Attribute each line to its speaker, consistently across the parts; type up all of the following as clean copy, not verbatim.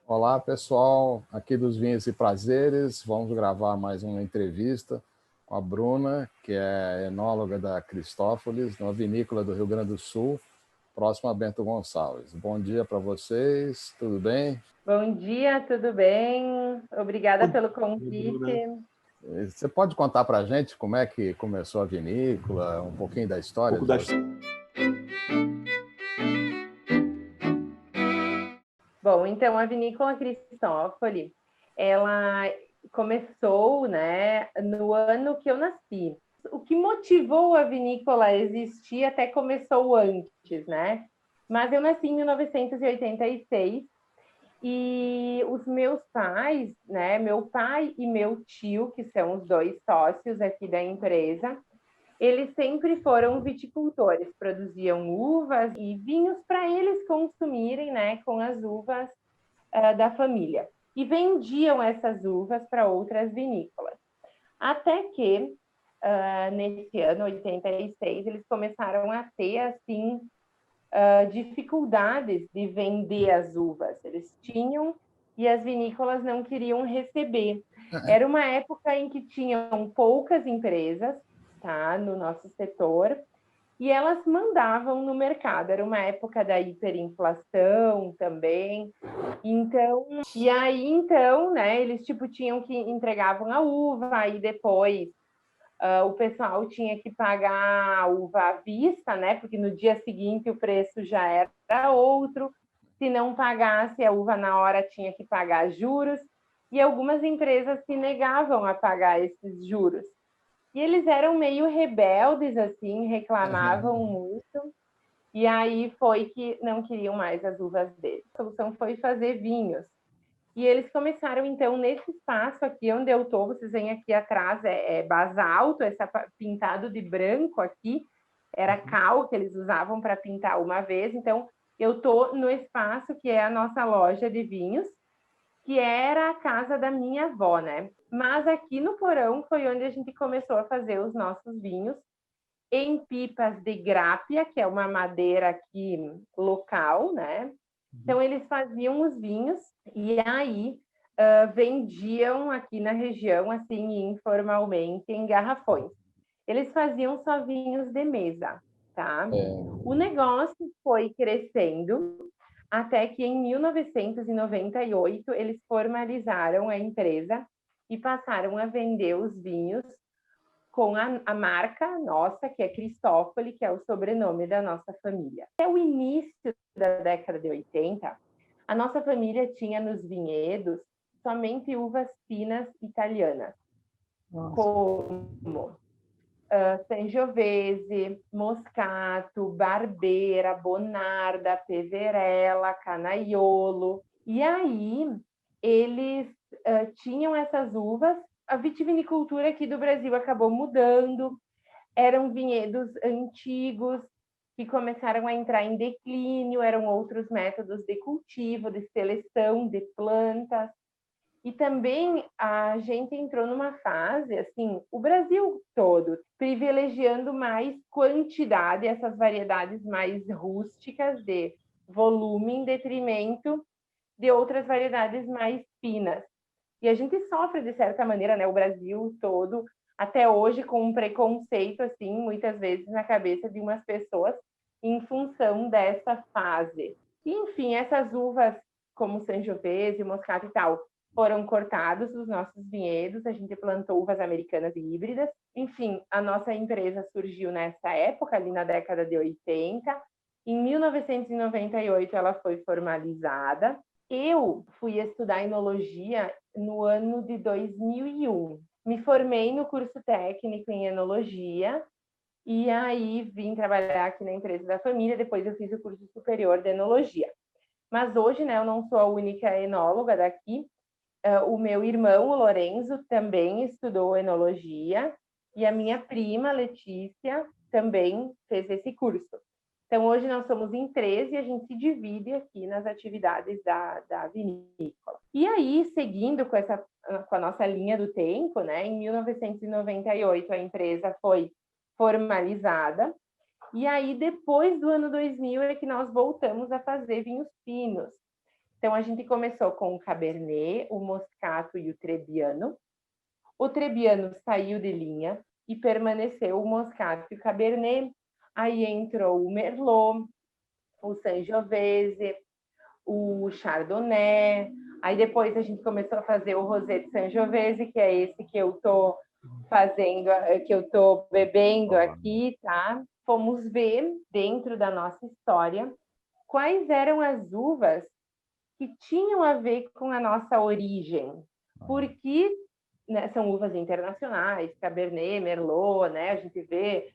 Speaker 1: Olá, pessoal, aqui dos Vinhos e Prazeres. Vamos gravar mais uma entrevista com a Bruna, que é enóloga da Cristófolis, na vinícola do Rio Grande do Sul, próximo a Bento Gonçalves. Bom dia para vocês, tudo bem?
Speaker 2: Bom dia, tudo bem? Obrigada pelo
Speaker 3: Bruna.
Speaker 2: convite.
Speaker 1: Você pode contar para a gente como é que começou a vinícola, um pouquinho da história de vocês?
Speaker 2: Bom, então a vinícola Cristófoli, ela começou, né, no ano que eu nasci. O que motivou a vinícola a existir até começou antes, né? Mas eu nasci em 1986 e os meus pais, né, meu pai e meu tio, que são os dois sócios aqui da empresa, eles sempre foram viticultores, produziam uvas e vinhos para eles consumirem, né, com as uvas da família. E vendiam essas uvas para outras vinícolas. Até que, nesse ano, 86, eles começaram a ter, assim, dificuldades de vender as uvas. Eles tinham e as vinícolas não queriam receber. Era uma época em que tinham poucas empresas, tá, no nosso setor, e elas mandavam no mercado. Era uma época da hiperinflação também. Então, né, eles tipo tinham que entregavam a uva e depois o pessoal tinha que pagar a uva à vista, né? Porque no dia seguinte o preço já era outro. Se não pagasse a uva na hora, tinha que pagar juros. E algumas empresas se negavam a pagar esses juros. E eles eram meio rebeldes, assim, reclamavam muito. E aí foi que não queriam mais as uvas deles. A solução foi fazer vinhos. E eles começaram, então, nesse espaço aqui onde eu estou, vocês veem aqui atrás, é basalto, essa pintado de branco aqui, era cal que eles usavam para pintar uma vez. Então, eu estou no espaço que é a nossa loja de vinhos, que era a casa da minha avó, né? Mas aqui no porão foi onde a gente começou a fazer os nossos vinhos, em pipas de grápia, que é uma madeira aqui local, né? Então, eles faziam os vinhos e aí vendiam aqui na região, assim, informalmente, em garrafões. Eles faziam só vinhos de mesa, tá? O negócio foi crescendo até que em 1998 eles formalizaram a empresa e passaram a vender os vinhos com a marca nossa, que é Cristófoli, que é o sobrenome da nossa família. Até o início da década de 80, a nossa família tinha nos vinhedos somente uvas finas italianas, como Sangiovese, Moscato, Barbera, Bonarda, Peverella, Canaiolo. E aí eles tinham essas uvas. A vitivinicultura aqui do Brasil acabou mudando. Eram vinhedos antigos que começaram a entrar em declínio, eram outros métodos de cultivo, de seleção de plantas. E também a gente entrou numa fase, assim, o Brasil todo, privilegiando mais quantidade, essas variedades mais rústicas de volume, em detrimento de outras variedades mais finas. E a gente sofre, de certa maneira, né, o Brasil todo, até hoje, com um preconceito, assim, muitas vezes na cabeça de umas pessoas, em função dessa fase. E, enfim, essas uvas, como Sangiovese, Moscato e tal, foram cortados dos nossos vinhedos, a gente plantou uvas americanas e híbridas. Enfim, a nossa empresa surgiu nessa época, ali na década de 80. Em 1998, ela foi formalizada. Eu fui estudar enologia no ano de 2001. Me formei no curso técnico em enologia e aí vim trabalhar aqui na empresa da família. Depois eu fiz o curso superior de enologia. Mas hoje, né, eu não sou a única enóloga daqui. O meu irmão, o Lorenzo, também estudou enologia e a minha prima, Letícia, também fez esse curso. Então, hoje nós somos em 13 e a gente se divide aqui nas atividades da vinícola. E aí, seguindo com a nossa linha do tempo, né, em 1998 a empresa foi formalizada e aí, depois do ano 2000, é que nós voltamos a fazer vinhos finos. Então, a gente começou com o Cabernet, o Moscato e o Trebbiano. O Trebbiano saiu de linha e permaneceu o Moscato e o Cabernet. Aí entrou o Merlot, o Sangiovese, o Chardonnay. Aí depois a gente começou a fazer o Rosé de Sangiovese, que é esse que eu estou fazendo, que eu estou bebendo aqui, tá? Fomos ver, dentro da nossa história, quais eram as uvas que tinham a ver com a nossa origem. Porque, né, são uvas internacionais, Cabernet, Merlot, né? A gente vê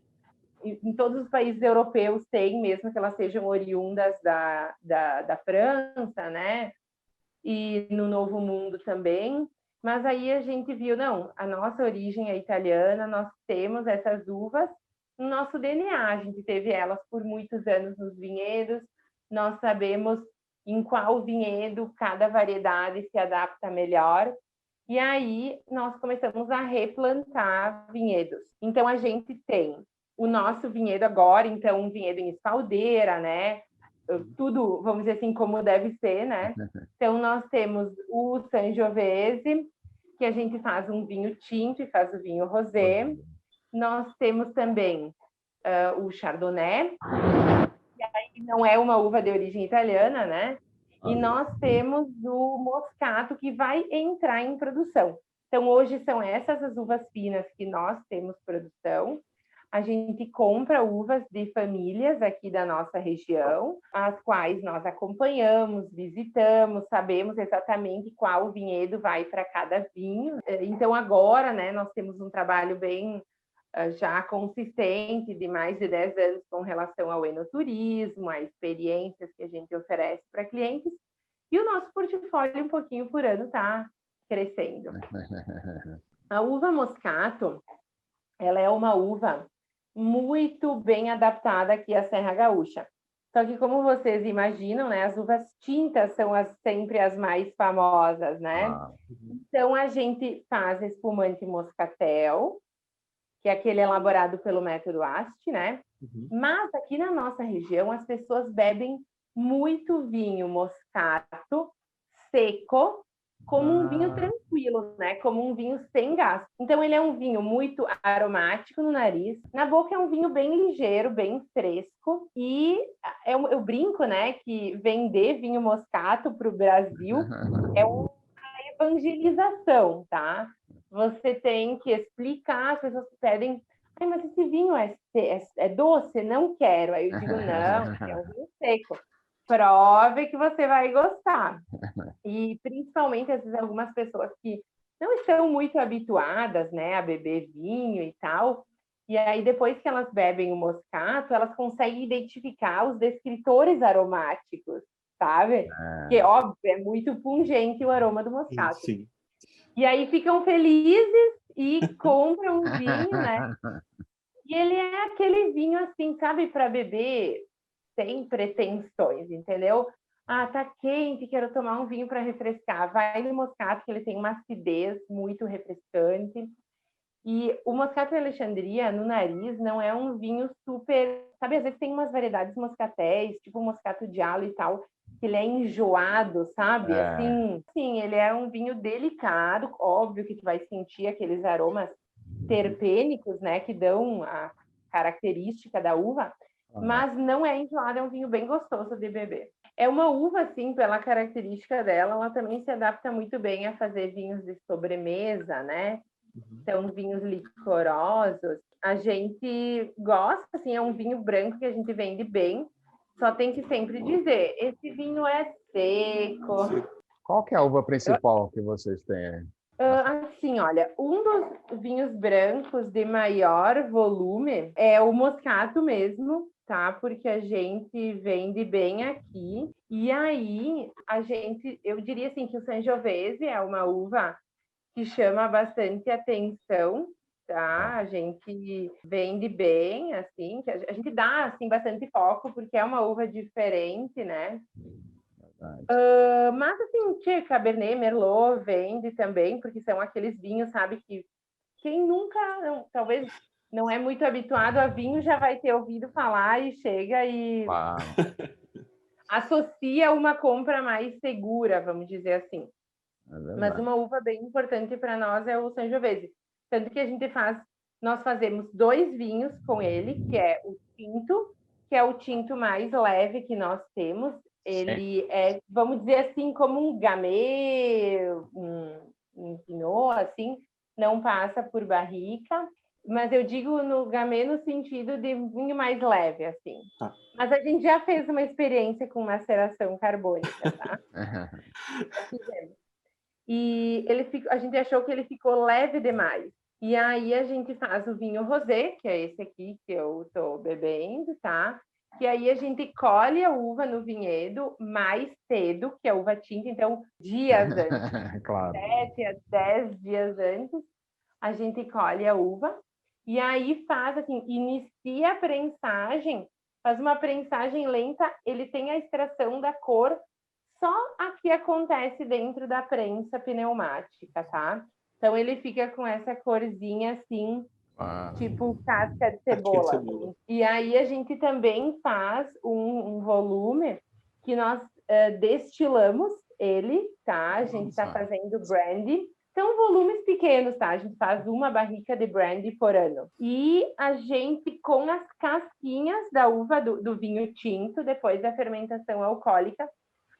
Speaker 2: em todos os países europeus tem, mesmo que elas sejam oriundas da França, né? E no Novo Mundo também. Mas aí a gente viu, não, a nossa origem é italiana, nós temos essas uvas no nosso DNA, a gente teve elas por muitos anos nos vinhedos, nós sabemos em qual vinhedo cada variedade se adapta melhor. E aí nós começamos a replantar vinhedos. Então a gente tem o nosso vinhedo agora, então um vinhedo em espaldeira, né? Tudo, vamos dizer assim, como deve ser, né? Então nós temos o Sangiovese, que a gente faz um vinho tinto e faz o vinho rosé. Nós temos também o Chardonnay, que aí não é uma uva de origem italiana, né? E nós temos o Moscato, que vai entrar em produção. Então, hoje são essas as uvas finas que nós temos produção. A gente compra uvas de famílias aqui da nossa região, as quais nós acompanhamos, visitamos, sabemos exatamente qual vinhedo vai para cada vinho. Então, agora, né, nós temos um trabalho bem já consistente de mais de 10 anos com relação ao enoturismo, a experiências que a gente oferece para clientes, e o nosso portfólio um pouquinho por ano está crescendo. A uva Moscato, ela é uma uva muito bem adaptada aqui à Serra Gaúcha. Só que, como vocês imaginam, né, as uvas tintas são sempre as mais famosas, né? Então, a gente faz espumante moscatel, que é aquele elaborado pelo método Asti, né? Mas aqui na nossa região as pessoas bebem muito vinho moscato seco, como um vinho tranquilo, né? Como um vinho sem gás. Então ele é um vinho muito aromático no nariz, na boca é um vinho bem ligeiro, bem fresco, e eu brinco, né, que vender vinho moscato para o Brasil é uma evangelização, tá? Você tem que explicar, as pessoas pedem, mas esse vinho é doce? Não quero. Aí eu digo, não, é um vinho seco. Prove que você vai gostar. E principalmente, às vezes, algumas pessoas que não estão muito habituadas, né, a beber vinho e tal, e aí depois que elas bebem o moscato, elas conseguem identificar os descritores aromáticos, sabe? Que, óbvio, é muito pungente o aroma do moscato.
Speaker 3: Sim.
Speaker 2: E aí ficam felizes e compram um vinho, né? E ele é aquele vinho assim, sabe, para beber sem pretensões, entendeu? Ah, tá quente, quero tomar um vinho para refrescar. Vai no Moscato, que ele tem uma acidez muito refrescante. E o Moscato de Alexandria, no nariz, não é um vinho super... Sabe, às vezes tem umas variedades moscatéis, tipo o Moscato Diallo e tal, que ele é enjoado, sabe? Assim, sim, ele é um vinho delicado, óbvio que tu vai sentir aqueles aromas terpênicos, né, que dão a característica da uva, mas não é enjoado, é um vinho bem gostoso de beber. É uma uva, assim, pela característica dela, ela também se adapta muito bem a fazer vinhos de sobremesa, né? Então, vinhos licorosos. A gente gosta, assim, é um vinho branco que a gente vende bem, só tem que sempre dizer, esse vinho é seco.
Speaker 1: Qual que é a uva principal que vocês têm?
Speaker 2: Assim, olha, um dos vinhos brancos de maior volume é o Moscato mesmo, tá? Porque a gente vende bem aqui. E aí, eu diria assim que o Sangiovese é uma uva que chama bastante atenção, tá? A gente vende bem, assim, que a gente dá assim bastante foco porque é uma uva diferente, né? Mas assim, Cabernet Merlot vende também, porque são aqueles vinhos, sabe, que quem nunca, talvez não é muito habituado a vinho já vai ter ouvido falar e chega e associa uma compra mais segura, vamos dizer assim. Mas uma uva bem importante para nós é o Sangiovese. Tanto que nós fazemos 2 vinhos com ele, que é o tinto, que é o tinto mais leve que nós temos. Ele é, vamos dizer assim, como um gamay, um pinot, assim, não passa por barrica. Mas eu digo no gamay no sentido de vinho mais leve, assim.
Speaker 3: Tá.
Speaker 2: Mas a gente já fez uma experiência com maceração carbônica, tá? Já fizemos. E a gente achou que ele ficou leve demais. E aí a gente faz o vinho rosé, que é esse aqui que eu estou bebendo, tá? E aí a gente colhe a uva no vinhedo mais cedo, que é a uva tinta, então dias antes.
Speaker 1: Claro.
Speaker 2: 7 a 10 dias antes, a gente colhe a uva. E aí inicia a prensagem, faz uma prensagem lenta, ele tem a extração da cor. Só aqui acontece dentro da prensa pneumática, tá? Então ele fica com essa corzinha assim, tipo casca de cebola. E aí a gente também faz um volume que nós destilamos ele, tá? A gente está fazendo brandy. São volumes pequenos, tá? A gente faz uma barrica de brandy por ano. E a gente, com as casquinhas da uva do vinho tinto, depois da fermentação alcoólica,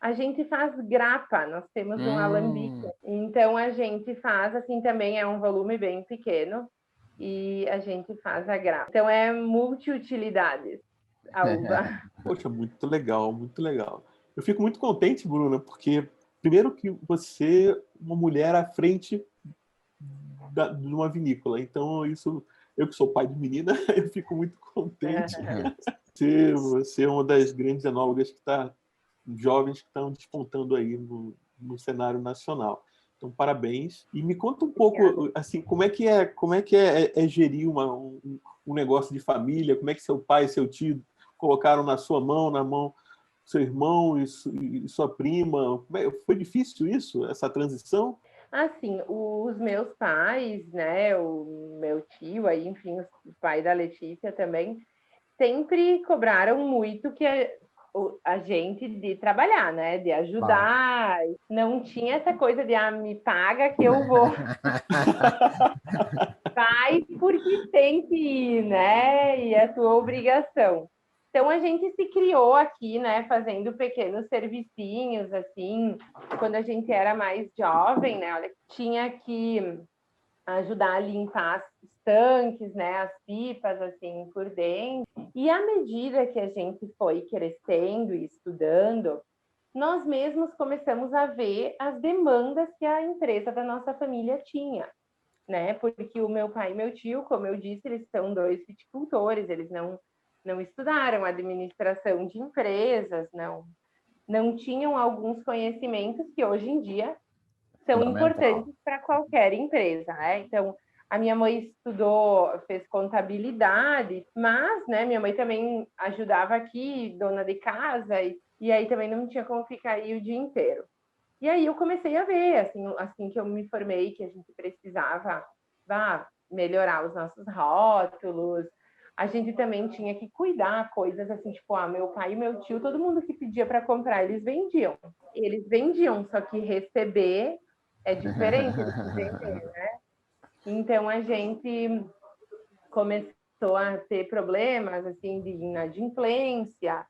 Speaker 2: a gente faz grapa, nós temos um alambique. Então, a gente faz, assim, também é um volume bem pequeno, e a gente faz a grapa. Então, é multiutilidades a uva.
Speaker 3: Poxa, muito legal, muito legal. Eu fico muito contente, Bruna, porque, primeiro que você é uma mulher à frente de uma vinícola. Então, isso, eu que sou pai de menina, eu fico muito contente. Você é uma das grandes enólogas que está jovens que estão despontando aí no cenário nacional. Então, parabéns. E me conta um pouco, assim, como é que é gerir um negócio de família? Como é que seu pai e seu tio colocaram na sua mão, na mão do seu irmão e sua prima? Foi difícil isso, essa transição?
Speaker 2: Assim, os meus pais, né, o meu tio, aí, enfim, o pai da Letícia também, sempre cobraram muito que a gente de trabalhar, né? De ajudar. Não tinha essa coisa de me paga que eu vou. Vai porque tem que ir, né? E é a tua obrigação. Então a gente se criou aqui, né? Fazendo pequenos servicinhos, assim, quando a gente era mais jovem, né? Olha, tinha que ajudar a limpar os tanques, né, as pipas, assim, por dentro. E à medida que a gente foi crescendo e estudando, nós mesmos começamos a ver as demandas que a empresa da nossa família tinha, né? Porque o meu pai e meu tio, como eu disse, eles são 2 viticultores, eles não estudaram administração de empresas, não tinham alguns conhecimentos que hoje em dia são importantes para qualquer empresa, né? Então, a minha mãe fez contabilidade, mas, né, minha mãe também ajudava aqui, dona de casa, e aí também não tinha como ficar aí o dia inteiro. E aí eu comecei a ver, assim que eu me formei, que a gente precisava melhorar os nossos rótulos. A gente também tinha que cuidar coisas assim, tipo, meu pai e meu tio, todo mundo que pedia para comprar, eles vendiam. Eles vendiam, só que receber é diferente de vender, né? Então, a gente começou a ter problemas, assim, de inadimplência.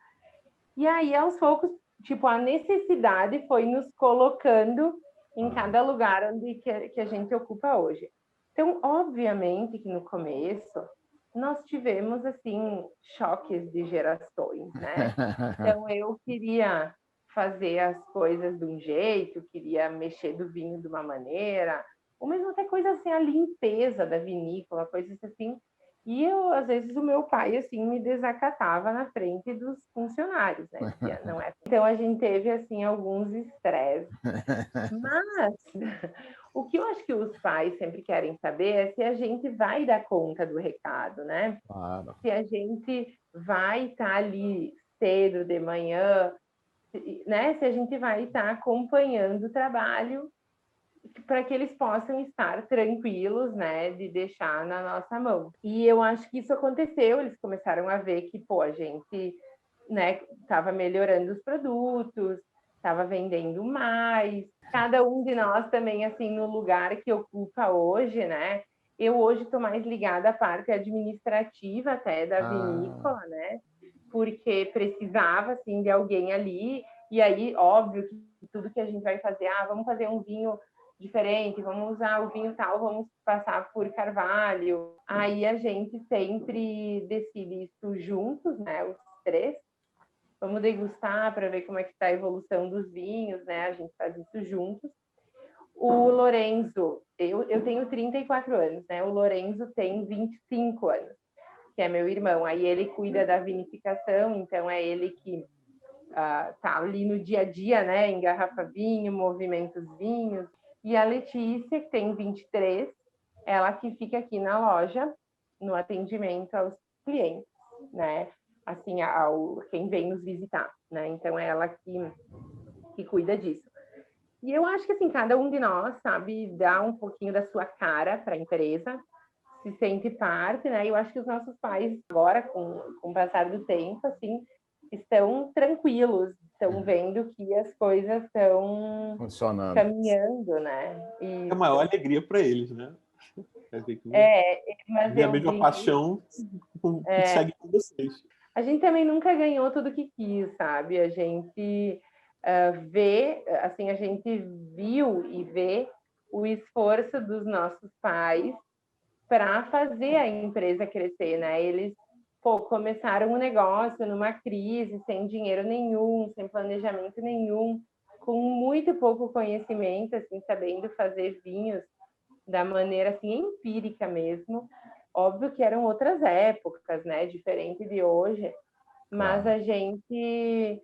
Speaker 2: E aí, aos poucos, tipo, a necessidade foi nos colocando em cada lugar que a gente ocupa hoje. Então, obviamente que no começo, nós tivemos, assim, choques de gerações, né? Então, eu queria fazer as coisas de um jeito, queria mexer do vinho de uma maneira, ou mesmo até coisa assim, a limpeza da vinícola, coisas assim. E às vezes, o meu pai, assim, me desacatava na frente dos funcionários, né? Dizia, não é. Então, a gente teve, assim, alguns estresses. Mas o que eu acho que os pais sempre querem saber é se a gente vai dar conta do recado, né?
Speaker 1: Claro.
Speaker 2: Se a gente vai estar ali cedo de manhã, né? Se a gente vai estar acompanhando o trabalho para que eles possam estar tranquilos, né, de deixar na nossa mão. E eu acho que isso aconteceu, eles começaram a ver que, pô, a gente né, estava melhorando os produtos, estava vendendo mais. Cada um de nós também, assim, no lugar que ocupa hoje, né? Eu hoje estou mais ligada à parte administrativa até da vinícola, né? Porque precisava, assim, de alguém ali. E aí, óbvio, que tudo que a gente vai fazer, vamos fazer um vinho diferente, vamos usar o vinho tal, vamos passar por carvalho. Aí a gente sempre decide isso juntos, né? Os três. Vamos degustar para ver como é que está a evolução dos vinhos, né? A gente faz isso juntos. O Lorenzo, eu tenho 34 anos, né? O Lorenzo tem 25 anos, que é meu irmão. Aí ele cuida da vinificação, então é ele que tá ali no dia a dia, né? Engarrafa vinho, movimenta os vinhos. E a Letícia, que tem 23, ela que fica aqui na loja, no atendimento aos clientes, né? Assim, quem vem nos visitar, né? Então, é ela que cuida disso. E eu acho que, assim, cada um de nós, sabe, dá um pouquinho da sua cara para a empresa, se sente parte, né? E eu acho que os nossos pais, agora, com o passar do tempo, assim, estão tranquilos, estão vendo que as coisas estão
Speaker 1: funcionando,
Speaker 2: caminhando, né?
Speaker 3: É a maior alegria para eles, né?
Speaker 2: Mas
Speaker 3: ver a mesma paixão que segue com vocês.
Speaker 2: A gente também nunca ganhou tudo que quis, sabe? A gente vê, assim, a gente viu e vê o esforço dos nossos pais para fazer a empresa crescer, né? Eles começaram um negócio numa crise, sem dinheiro nenhum, sem planejamento nenhum, com muito pouco conhecimento, assim, sabendo fazer vinhos da maneira assim empírica mesmo. Óbvio que eram outras épocas, né? Diferente de hoje, mas a gente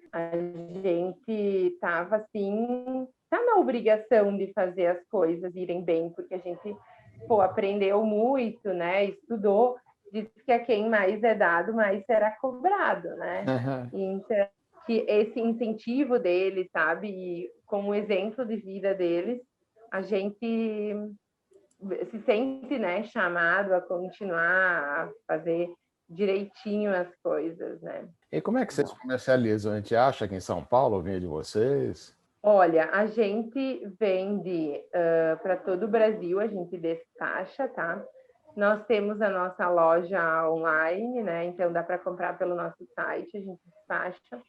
Speaker 2: estava assim, tá na obrigação de fazer as coisas irem bem, porque a gente aprendeu muito, né? Estudou, diz que a quem mais é dado, mais será cobrado, né? Então, que esse incentivo deles, sabe? E com o exemplo de vida deles, a gente se sente, né, chamado a continuar a fazer direitinho as coisas, né?
Speaker 1: E como é que vocês comercializam? A gente acha que em São Paulo vinha de vocês?
Speaker 2: Olha, a gente vende para todo o Brasil, a gente despacha, tá? Nós temos a nossa loja online, né? Então dá para comprar pelo nosso site, a gente despacha.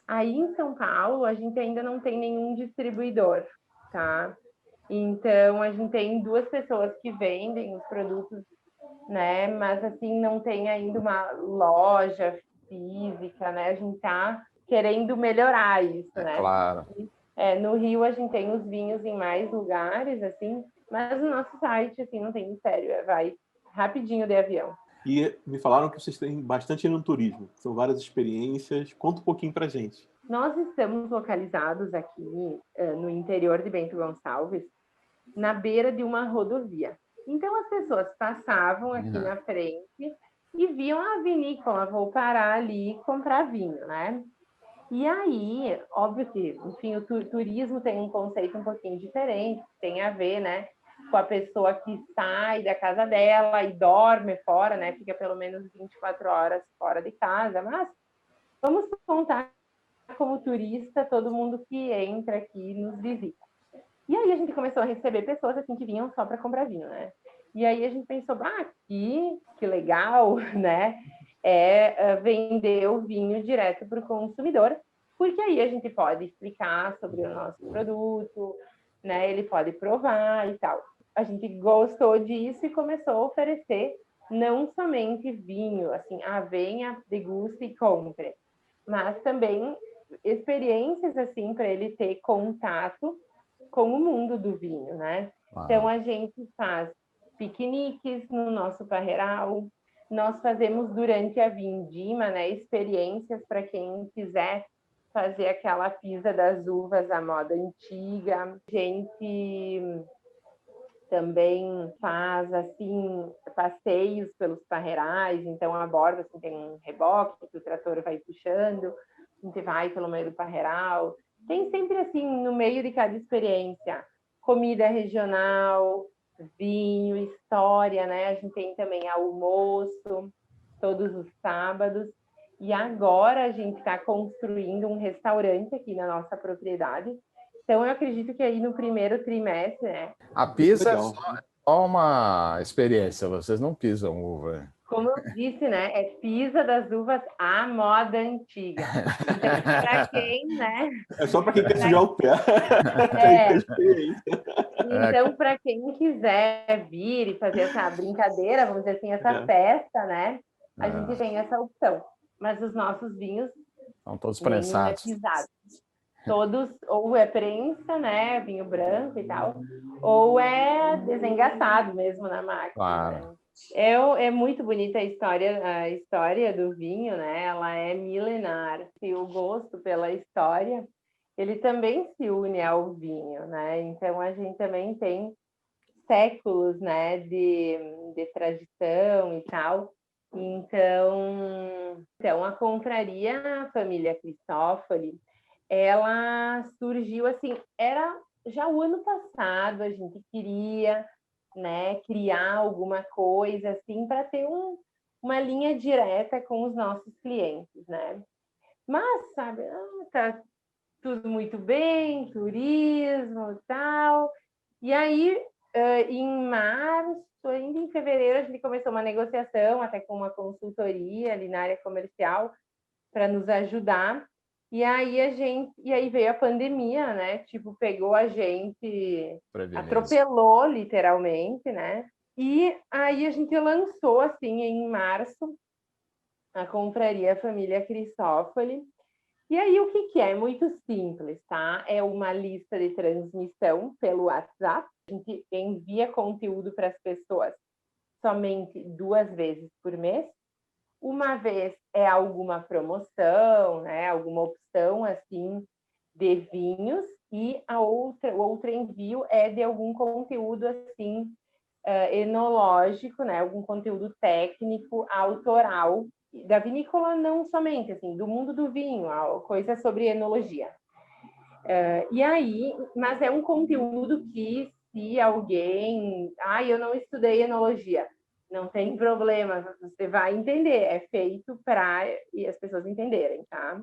Speaker 2: Aí em São Paulo, a gente ainda não tem nenhum distribuidor, tá? Então a gente tem 2 pessoas que vendem os produtos, né? Mas assim, não tem ainda uma loja física, né? A gente tá querendo melhorar isso, né?
Speaker 1: Claro.
Speaker 2: No Rio a gente tem os vinhos em mais lugares, assim, mas no nosso site, assim, não tem mistério, vai rapidinho de avião.
Speaker 3: E me falaram que vocês têm bastante no turismo, são várias experiências. Conta um pouquinho pra gente.
Speaker 2: Nós estamos localizados aqui no interior de Bento Gonçalves, na beira de uma rodovia. Então as pessoas passavam aqui na frente e viam a vinícola, vou parar ali e comprar vinho, né? E aí, óbvio que, enfim, o turismo tem um conceito um pouquinho diferente, tem a ver, né, com a pessoa que sai da casa dela e dorme fora, né, fica pelo menos 24 horas fora de casa, mas vamos contar como turista todo mundo que entra aqui nos visita. E aí a gente começou a receber pessoas assim que vinham só para comprar vinho, né? E aí a gente pensou, que legal, né? Vender o vinho direto para o consumidor, porque aí a gente pode explicar sobre o nosso produto, né? Ele pode provar e tal. A gente gostou disso e começou a oferecer não somente vinho, assim, venha, deguste e compre, mas também experiências assim para ele ter contato com o mundo do vinho, né? Então a gente faz piqueniques no nosso parreiral, nós fazemos durante a vindima, né, experiências para quem quiser fazer aquela pisa das uvas à moda antiga. A gente também faz assim passeios pelos parreirais, então a borda assim, tem um reboque que o trator vai puxando, a gente vai pelo meio do parreiral. Tem sempre assim no meio de cada experiência comida regional, vinho, história, né? A gente tem também almoço todos os sábados E agora a gente está construindo um restaurante aqui na nossa propriedade. Então, eu acredito que aí no primeiro trimestre, né?
Speaker 1: A pisa é só uma experiência, vocês não pisam uva.
Speaker 2: Como eu disse, né? É pisa das uvas à moda antiga. Então, para quem, né?
Speaker 3: É só para quem quer sujar o pé.
Speaker 2: Então, para quem quiser vir e fazer essa brincadeira, vamos dizer assim, essa festa, né? A gente tem essa opção. Mas os nossos vinhos
Speaker 1: são todos prensados.
Speaker 2: Todos, ou é prensa, né? Vinho branco e tal, ou é desengaçado mesmo na máquina.
Speaker 1: Claro.
Speaker 2: Né? É muito bonita a história do vinho, né? Ela é milenar. E o gosto pela história, ele também se une ao vinho, né? Então, a gente também tem séculos, né, de tradição e tal. Então a confraria, a família Cristófoli, ela surgiu assim, era já o ano passado, a gente queria, né, criar alguma coisa assim para ter uma linha direta com os nossos clientes, né? Mas, sabe, tá tudo muito bem, turismo e tal. E aí, em março, ainda em fevereiro, a gente começou uma negociação, até com uma consultoria ali na área comercial, para nos ajudar. E aí veio a pandemia, né? Tipo, pegou a gente, atropelou literalmente, né? E aí a gente lançou, assim, em março, a confraria Família Cristófoli. E aí, o que é? Muito simples, tá? É uma lista de transmissão pelo WhatsApp. A gente envia conteúdo para as pessoas somente 2 vezes por mês. Uma vez é alguma promoção, né? Alguma opção, assim, de vinhos. E o outro envio é de algum conteúdo, assim, enológico, né? Algum conteúdo técnico, autoral, da vinícola não somente, assim, do mundo do vinho, coisa sobre enologia. E aí, mas é um conteúdo que se alguém... eu não estudei enologia. Não tem problema, você vai entender. É feito para as pessoas entenderem, tá?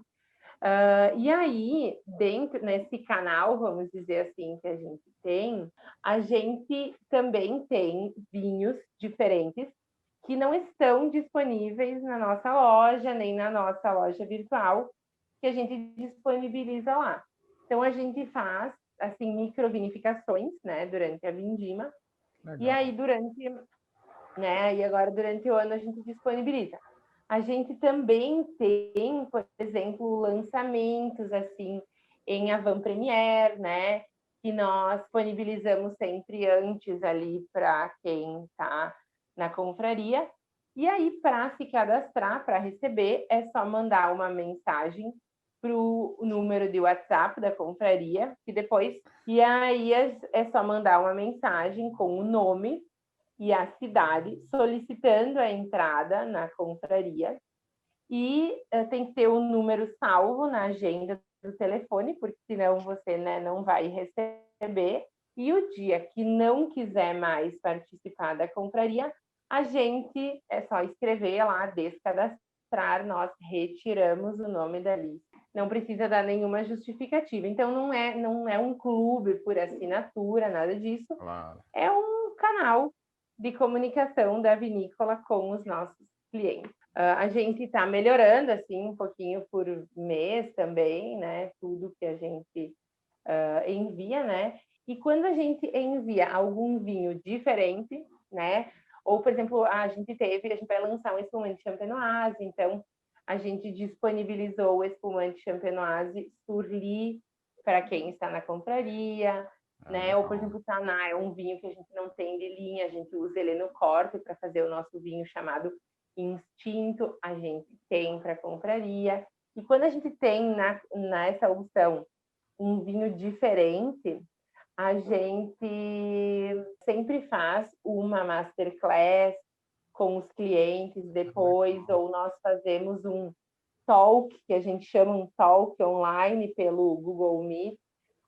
Speaker 2: E aí, dentro nesse canal, vamos dizer assim, que a gente também tem vinhos diferentes que não estão disponíveis na nossa loja, nem na nossa loja virtual, que a gente disponibiliza lá. Então, a gente faz, assim, microvinificações, né, durante a vindima. Legal. E aí, agora, durante o ano, a gente disponibiliza. A gente também tem, por exemplo, lançamentos, assim, em avant-première, né, que nós disponibilizamos sempre antes ali para quem está na confraria. E aí, para se cadastrar, para receber, é só mandar uma mensagem para o número de WhatsApp da confraria, e aí é só mandar uma mensagem com o nome e a cidade, solicitando a entrada na confraria, e tem que ter o número salvo na agenda do telefone, porque senão você, né, não vai receber. E o dia que não quiser mais participar da confraria, a gente é só escrever lá, descadastrar, nós retiramos o nome da lista. Não precisa dar nenhuma justificativa. Então, não é um clube por assinatura, nada disso.
Speaker 1: Claro.
Speaker 2: É um canal de comunicação da vinícola com os nossos clientes. A gente está melhorando, assim, um pouquinho por mês também, né? Tudo que a gente envia, né? E quando a gente envia algum vinho diferente, né? Ou, por exemplo, a gente vai lançar um espumante champenoise, então a gente disponibilizou o espumante champenoise Surly para quem está na confraria, né? Ou, por exemplo, o Taná é um vinho que a gente não tem de linha, a gente usa ele no corte para fazer o nosso vinho chamado Instinto, a gente tem para confraria. E quando a gente tem nessa opção um vinho diferente, a gente sempre faz uma masterclass com os clientes depois, ou nós fazemos um talk, que a gente chama um talk online pelo Google Meet,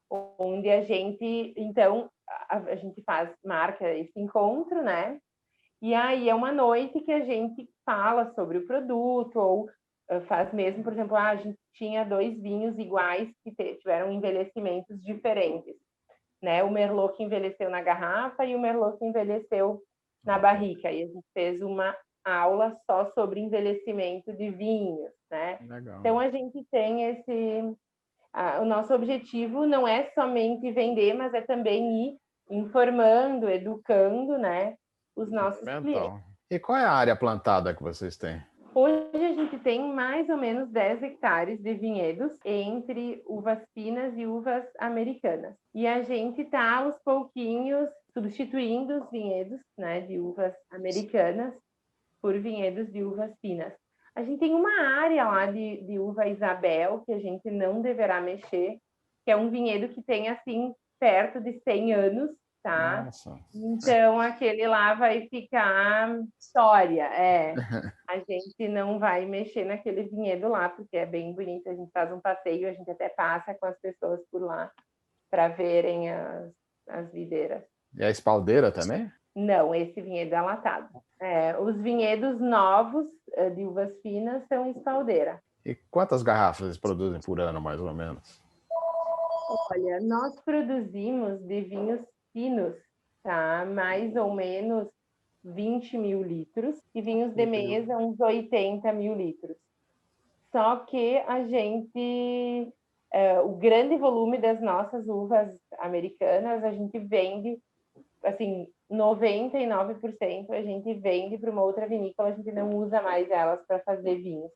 Speaker 2: onde a gente, então, a gente marca esse encontro, né? E aí é uma noite que a gente fala sobre o produto, ou faz mesmo, por exemplo, a gente tinha 2 vinhos iguais que tiveram envelhecimentos diferentes, né? O Merlot que envelheceu na garrafa e o Merlot que envelheceu na barrica. E a gente fez uma aula só sobre envelhecimento de vinhos, né?
Speaker 1: Legal.
Speaker 2: Então a gente tem o nosso objetivo não é somente vender, mas é também ir informando, educando, né, os nossos clientes.
Speaker 1: E qual é a área plantada que vocês têm?
Speaker 2: Hoje a gente tem mais ou menos 10 hectares de vinhedos entre uvas finas e uvas americanas. E a gente está aos pouquinhos substituindo os vinhedos, né, de uvas americanas por vinhedos de uvas finas. A gente tem uma área lá de uva Isabel que a gente não deverá mexer, que é um vinhedo que tem, assim, perto de 100 anos, tá?
Speaker 1: Nossa.
Speaker 2: Então, aquele lá vai ficar história, A gente não vai mexer naquele vinhedo lá, porque é bem bonito, a gente faz um passeio, a gente até passa com as pessoas por lá para verem as videiras.
Speaker 1: E a espaldeira também?
Speaker 2: Não, esse vinhedo é latado. Os vinhedos novos de uvas finas são espaldeira.
Speaker 1: E quantas garrafas eles produzem por ano, mais ou menos?
Speaker 2: Olha, nós produzimos de vinhos finos, tá? Mais ou menos 20 mil litros, e vinhos de mesa uns 80 mil litros. Só que a gente, o grande volume das nossas uvas americanas, a gente vende, assim, 99% a gente vende para uma outra vinícola, a gente não usa mais elas para fazer vinhos.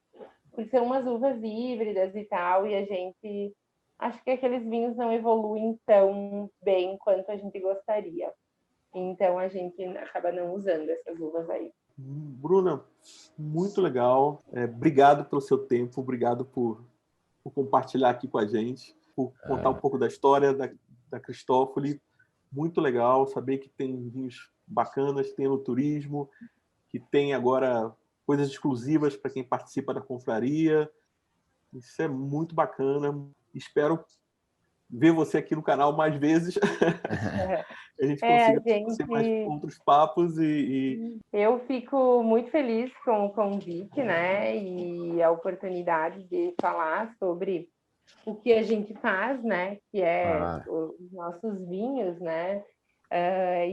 Speaker 2: Porque são umas uvas híbridas e tal, e a gente acho que aqueles vinhos não evoluem tão bem quanto a gente gostaria. Então a gente acaba não usando essas uvas aí.
Speaker 3: Bruna, muito legal. Obrigado pelo seu tempo, obrigado por compartilhar aqui com a gente, por contar um pouco da história da Cristófoli. Muito legal saber que tem vinhos bacanas, que tem no turismo, que tem agora coisas exclusivas para quem participa da confraria. Isso é muito bacana. Espero ver você aqui no canal mais vezes. A gente consiga ter mais outros papos
Speaker 2: Eu fico muito feliz com o convite, né? E a oportunidade de falar sobre o que a gente faz, né? Que é os nossos vinhos, né?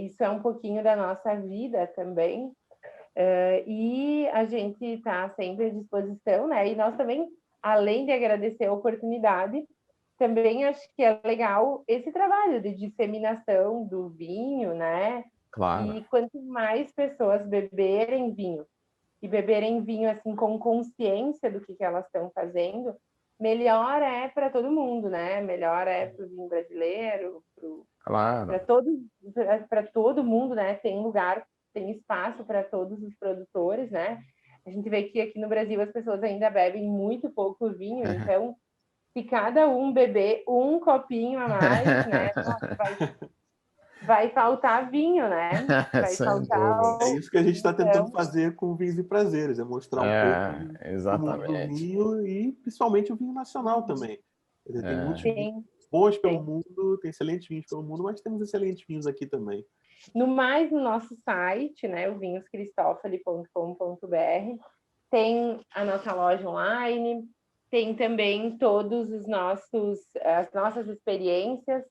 Speaker 2: Isso é um pouquinho da nossa vida também. E a gente está sempre à disposição, né? E nós também, além de agradecer a oportunidade, também acho que é legal esse trabalho de disseminação do vinho, né?
Speaker 1: Claro.
Speaker 2: E quanto mais pessoas beberem vinho, e beberem vinho assim com consciência do que elas estão fazendo, melhor é para todo mundo, né? Melhor é para o vinho brasileiro, para todo mundo, né? Tem lugar, tem espaço para todos os produtores, né? A gente vê que aqui no Brasil as pessoas ainda bebem muito pouco vinho, então se cada um beber um copinho a mais, né? Vai faltar vinho, né? Vai faltar.
Speaker 3: É isso que a gente está tentando fazer com Vinhos e Prazeres, é mostrar um pouco do mundo do vinho e principalmente o vinho nacional também. Tem muitos vinhos bons pelo mundo, tem excelentes vinhos pelo mundo, mas temos excelentes vinhos aqui também.
Speaker 2: No nosso site, né, o vinhoscristofoli.com.br, tem a nossa loja online, tem também todos as nossas experiências.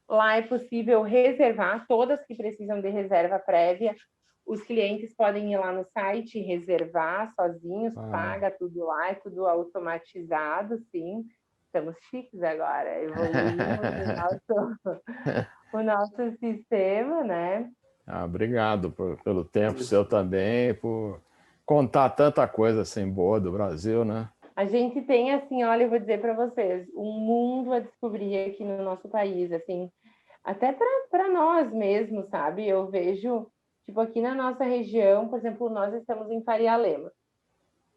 Speaker 2: Lá é possível reservar, todas que precisam de reserva prévia. Os clientes podem ir lá no site e reservar sozinhos, paga tudo lá, é tudo automatizado, sim. Estamos chiques agora, evoluímos o nosso sistema, né?
Speaker 1: Obrigado pelo tempo seu também, por contar tanta coisa assim boa do Brasil, né?
Speaker 2: A gente tem, assim, olha, eu vou dizer para vocês, um mundo a descobrir aqui no nosso país, assim, até para nós mesmos, sabe? Eu vejo, tipo, aqui na nossa região, por exemplo, nós estamos em Faria Lema.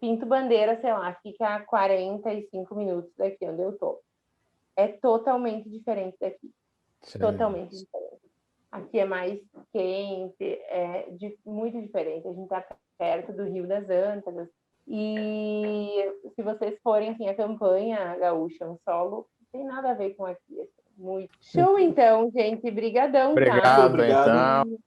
Speaker 2: Pinto Bandeira, sei lá, fica a 45 minutos daqui onde eu tô. É totalmente diferente daqui. Sim. Totalmente diferente. Aqui é mais quente, muito diferente. A gente está perto do Rio das Antas. E se vocês forem, assim, a campanha gaúcha, um solo, não tem nada a ver com aqui. Assim, muito show, então, gente. Brigadão,
Speaker 1: Obrigado,
Speaker 2: tá?
Speaker 1: então.